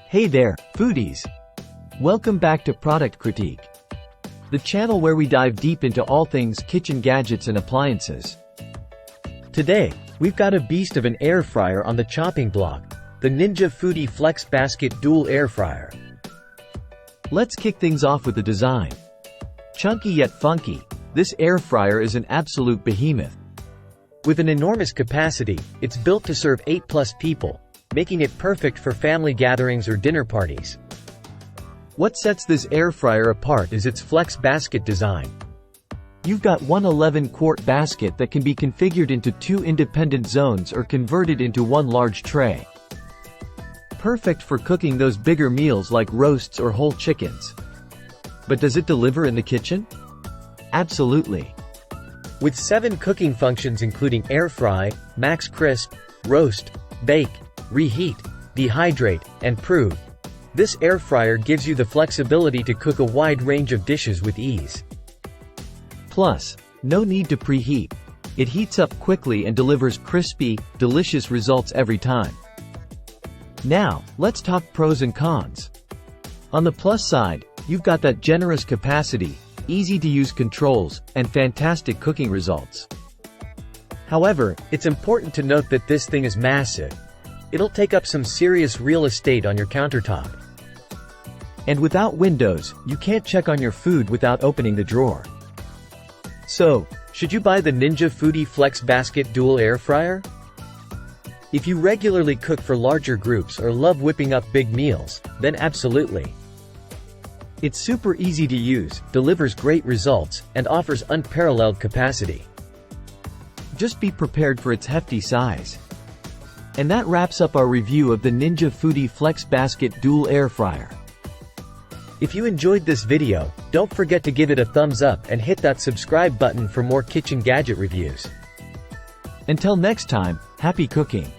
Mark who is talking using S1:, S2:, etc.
S1: Hey there, foodies! Welcome back to Product Critique, the channel where we dive deep into all things kitchen gadgets and appliances. Today, we've got a beast of an air fryer on the chopping block, the Ninja Foodi FlexBasket Dual Air Fryer. Let's kick things off with the design. Chunky yet funky, this air fryer is an absolute behemoth. With an enormous capacity, it's built to serve 8+ people, making it perfect for family gatherings or dinner parties. What sets this air fryer apart is its FlexBasket design. You've got one 11-quart basket that can be configured into 2 independent zones or converted into one large tray. Perfect for cooking those bigger meals like roasts or whole chickens. But does it deliver in the kitchen? Absolutely. With 7 cooking functions including air fry, max crisp, roast, bake, reheat, dehydrate, and prune, this air fryer gives you the flexibility to cook a wide range of dishes with ease. Plus, no need to preheat. It heats up quickly and delivers crispy, delicious results every time. Now, let's talk pros and cons. On the plus side, you've got that generous capacity, easy-to-use controls, and fantastic cooking results. However, it's important to note that this thing is massive. It'll take up some serious real estate on your countertop. And without windows, you can't check on your food without opening the drawer. So, should you buy the Ninja Foodi FlexBasket Dual Air Fryer? If you regularly cook for larger groups or love whipping up big meals, then absolutely. It's super easy to use, delivers great results, and offers unparalleled capacity. Just be prepared for its hefty size. And that wraps up our review of the Ninja Foodi FlexBasket Dual Air Fryer. If you enjoyed this video, don't forget to give it a thumbs up and hit that subscribe button for more kitchen gadget reviews. Until next time, happy cooking!